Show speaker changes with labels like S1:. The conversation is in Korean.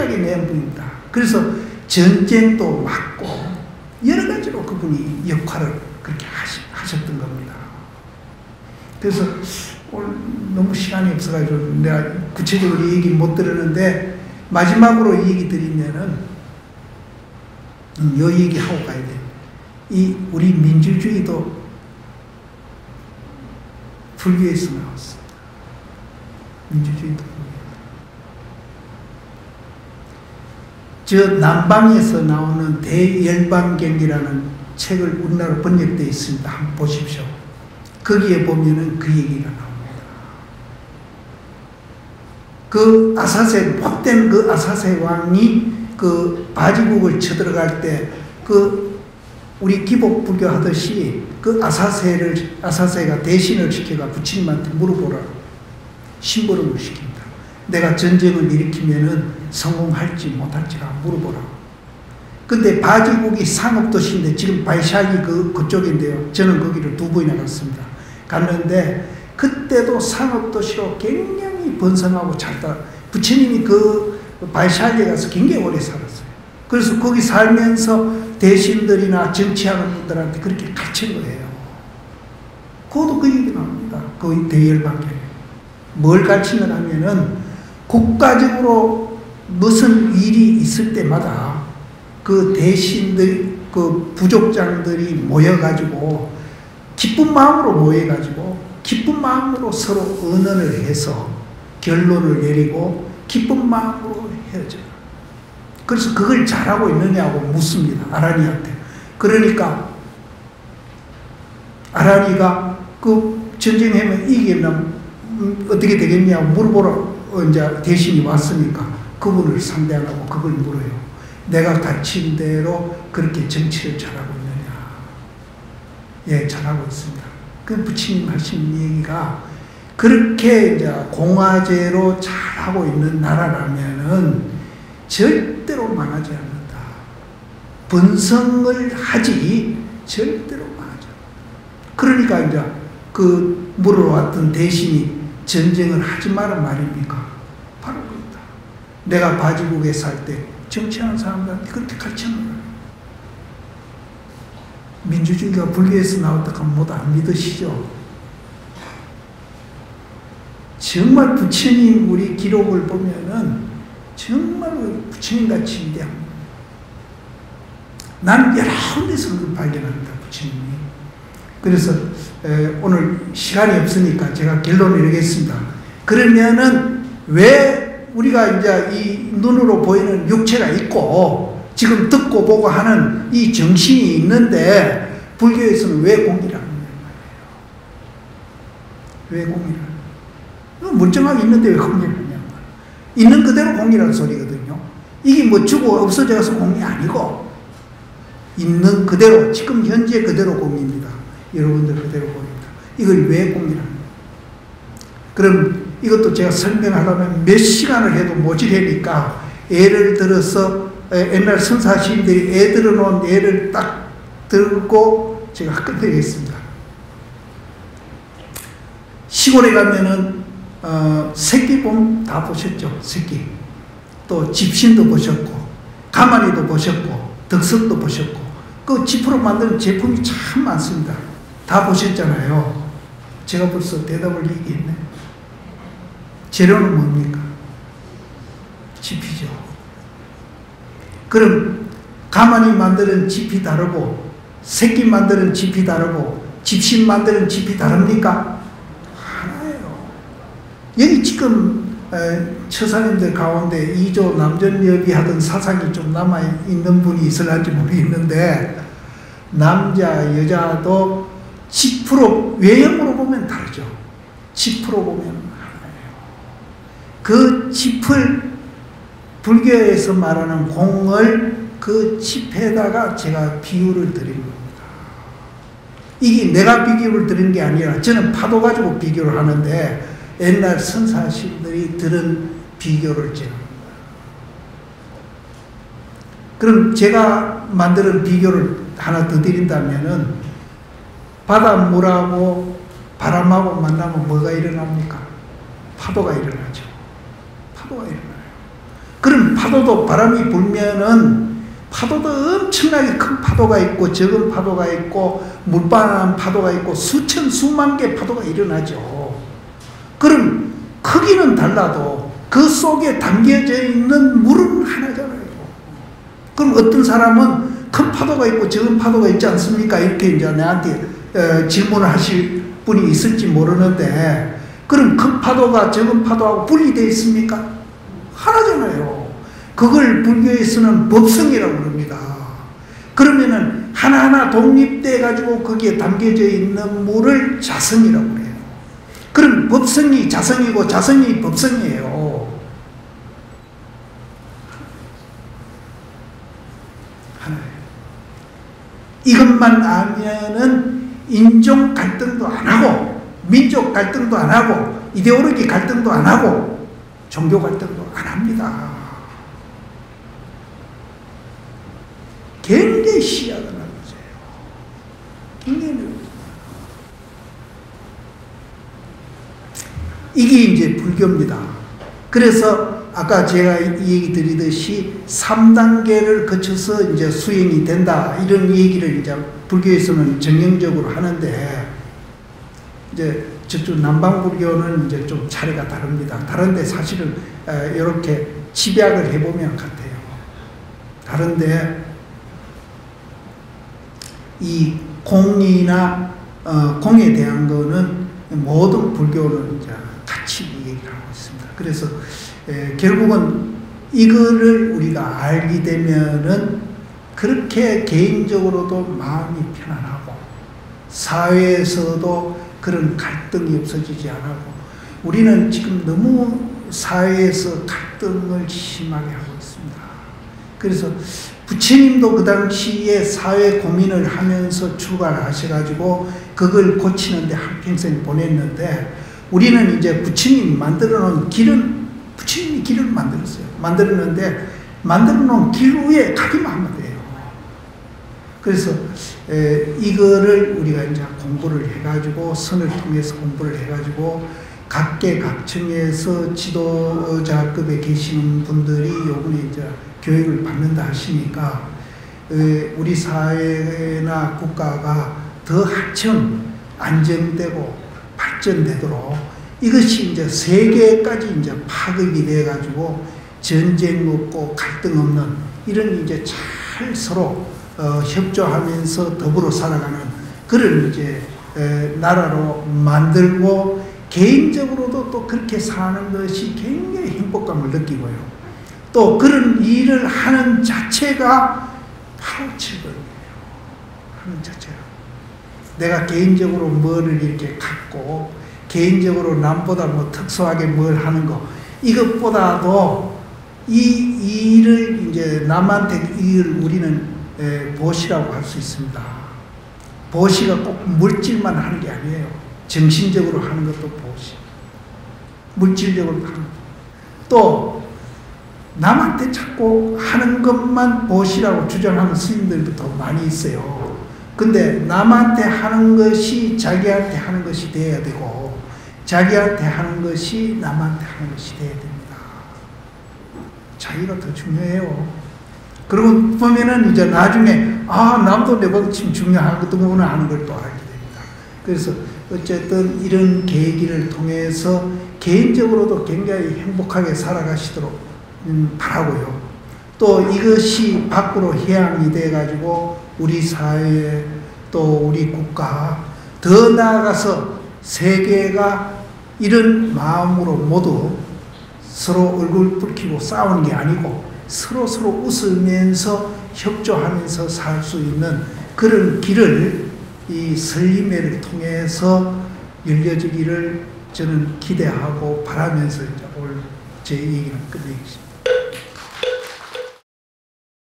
S1: 확실하게 내용입니다. 그래서 전쟁도 막고 여러 가지로 그분이 역할을 그렇게 하셨던 겁니다. 그래서 오늘 너무 시간이 없어가지고 내가 구체적으로 얘기 못 들었는데 마지막으로 얘기 드리면은 요 얘기 하고 가야 돼. 이 우리 민주주의도 불교에서 나왔습니다. 민주주의도 저 남방에서 나오는 대열반경이라는 책을 우리나라로 번역되어 있습니다. 한번 보십시오. 거기에 보면은 그 얘기가 나옵니다. 그 아사세, 못된 그 아사세 왕이 그 바지국을 쳐들어갈 때 그 우리 기복 불교 하듯이 그 아사세가 대신을 시켜가 부처님한테 물어보라. 심부름을 시킵니다. 내가 전쟁을 일으키면은 성공할지 못할지가 물어보라. 근데 바지국이 상업도시인데 지금 바이샬리 그쪽인데요. 저는 거기를 2번이나 갔습니다. 갔는데 그때도 상업도시로 굉장히 번성하고 잘다. 부처님이 그 바이샬리에 가서 굉장히 오래 살았어요. 그래서 거기 살면서 대신들이나 정치하는 분들한테 그렇게 가르친 거예요. 그것도 그 얘기 나옵니다. 그 대열반경에. 뭘 가르치는 하면은 국가적으로 무슨 일이 있을 때마다 그 대신들, 그 부족장들이 모여가지고 기쁜 마음으로 모여가지고 기쁜 마음으로 서로 의논을 해서 결론을 내리고 기쁜 마음으로 헤어져요. 그래서 그걸 잘하고 있느냐고 묻습니다. 아라니한테. 그러니까 아라니가 그 전쟁하면 이기면 어떻게 되겠냐고 물어보러 이제 대신이 왔으니까 그분을 상대 안 하고 그걸 물어요. 내가 가르친 대로 그렇게 정치를 잘하고 있느냐. 예, 잘하고 있습니다. 그 부처님 하신 얘기가 그렇게 이제 공화제로 잘하고 있는 나라라면은 절대로 망하지 않는다. 번성을 하지 절대로 망하지 않는다. 그러니까 이제 그 물으러 왔던 대신이 전쟁을 하지 마라 말입니까? 바로 그렇다. 내가 바지국에 살 때 정치하는 사람들한테 그렇게 가르치는 거예요. 민주주의가 불교에서 나왔다 하면 모두 안 믿으시죠? 정말 부처님 우리 기록을 보면은 정말 부처님같이 위대합니다. 나는 여러 군데서 그걸 발견합니다. 부처님이. 그래서 오늘 시간이 없으니까 제가 결론을 내리겠습니다. 그러면은 왜 우리가 이제 이 눈으로 보이는 육체가 있고 지금 듣고 보고 하는 이 정신이 있는데 불교에서는 왜 공기를 하느냐 말이에요. 왜 공기를 하느냐. 멀쩡하게 있는데 왜 공기를 하느냐 말이에요. 있는 그대로 공기라는 소리거든요. 이게 뭐 주고 없어져서 공이 아니고 있는 그대로 지금 현재 그대로 공입니다. 여러분들 그대로 공입니다. 이걸 왜 공기를 하느냐. 그럼 이것도 제가 설명하려면 몇 시간을 해도 모질하니까 예를 들어서 옛날 선사시인들이 애 들어놓은 예를 딱 들고 제가 끝내겠습니다. 시골에 가면은 새끼곰 다 보셨죠? 새끼. 또 집신도 보셨고 가마니도 보셨고 덕석도 보셨고 그 지프로 만드는 제품이 참 많습니다. 다 보셨잖아요. 제가 벌써 대답을 얘기했네. 재료는 뭡니까? 지피죠. 그럼 가마니 만드는 지피 다르고 새끼 만드는 지피 다르고 집신 만드는 지피 다릅니까? 하나예요. 여기 지금 처사님들 가운데 2조 남전여비 하던 사상이 좀 남아있는 분이 있을지 모르겠는데 남자 여자도 지프로 외형으로 보면 다르죠. 지프로 보면 하나예요. 그 짚을 불교에서 말하는 공을 그 짚에다가 제가 비유를 드린 겁니다. 이게 내가 비교를 드린 게 아니라 저는 파도 가지고 비교를 하는데 옛날 선사신들이 들은 비교를 제가 합니다. 그럼 제가 만드는 비교를 하나 더 드린다면은 바닷물하고 바람하고 만나면 뭐가 일어납니까? 파도가 일어나죠. 파도가 일어나요. 그럼 파도도 바람이 불면은 파도도 엄청나게 큰 파도가 있고 적은 파도가 있고 물바람 파도가 있고 수천 수만 개 파도가 일어나죠. 그럼 크기는 달라도 그 속에 담겨져 있는 물은 하나잖아요. 그럼 어떤 사람은 큰 파도가 있고 적은 파도가 있지 않습니까? 이렇게 이제 나한테 질문을 하실 분이 있을지 모르는데, 그럼 큰 파도가 적은 파도하고 분리되어 있습니까? 하나잖아요. 그걸 불교에서는 법성이라고 합니다. 그러면은 하나하나 독립돼 가지고 거기에 담겨져 있는 물을 자성이라고 해요. 그럼 법성이 자성이고 자성이 법성이에요. 하나예요. 이것만 아면은 인종 갈등도 안 하고 민족 갈등도 안 하고 이데올로기 갈등도 안 하고 종교 갈등도 안 합니다. 굉장히 시야가 넓어져요. 굉장히 넓어져요. 이게 이제 불교입니다. 그래서 아까 제가 이 얘기 드리듯이 3단계를 거쳐서 이제 수행이 된다, 이런 얘기를 이제 불교에서는 정형적으로 하는데, 이제 저쪽 남방불교는 이제 좀 차례가 다릅니다. 다른데 사실은 이렇게 집약을 해보면 같아요. 다른데 이 공이나 공에 대한 거는 모든 불교는 이제 같이 얘기를 하고 있습니다. 그래서 결국은 이거를 우리가 알게 되면은 그렇게 개인적으로도 마음이 편안하고 사회에서도 그런 갈등이 없어지지 않고, 우리는 지금 너무 사회에서 갈등을 심하게 하고 있습니다. 그래서 부처님도 그 당시에 사회 고민을 하면서 출가하셔가지고 그걸 고치는데 한평생 보냈는데, 우리는 이제 부처님이 만들어 놓은 길은, 부처님이 길을 만들었어요. 만들었는데 만들어 놓은 길 위에 가기만 하면 돼요. 그래서 이거를 우리가 이제 공부를 해가지고, 선을 통해서 공부를 해가지고 각계각층에서 지도자급에 계시는 분들이 요번에 이제 교육을 받는다 하시니까 우리 사회나 국가가 더 한층 안정되고 발전되도록, 이것이 이제 세계까지 이제 파급이 돼가지고 전쟁 없고 갈등 없는 이런 이제 잘 서로 협조하면서 더불어 살아가는 그런 이제 나라로 만들고, 개인적으로도 또 그렇게 사는 것이 굉장히 행복감을 느끼고요. 또 그런 일을 하는 자체가 바로 즐거움이에요. 하는 자체가. 내가 개인적으로 뭐를 이렇게 갖고, 개인적으로 남보다 뭐 특수하게 뭘 하는 거, 이것보다도 이 일을 이제 남한테 일을 우리는 보시라고 할 수 있습니다. 보시가 꼭 물질만 하는 게 아니에요. 정신적으로 하는 것도 보시, 물질적으로 하는 것. 또 남한테 자꾸 하는 것만 보시라고 주장하는 스님들도 더 많이 있어요. 근데 남한테 하는 것이 자기한테 하는 것이 돼야 되고, 자기한테 하는 것이 남한테 하는 것이 돼야 됩니다. 자기가 더 중요해요. 그러고 보면은 이제 나중에 남도 내보다 참 중요하거든요 하는 걸 또 알게 됩니다. 그래서 어쨌든 이런 계기를 통해서 개인적으로도 굉장히 행복하게 살아가시도록 바라고요. 또 이것이 밖으로 해양이 돼가지고 우리 사회 또 우리 국가 더 나아가서 세계가 이런 마음으로 모두 서로 얼굴 붉히고 싸우는 게 아니고 서로 웃으면서 협조하면서 살 수 있는 그런 길을 이 설림회를 통해서 열려지기를 저는 기대하고 바라면서 이제 오늘 제 얘기는 끝내겠습니다.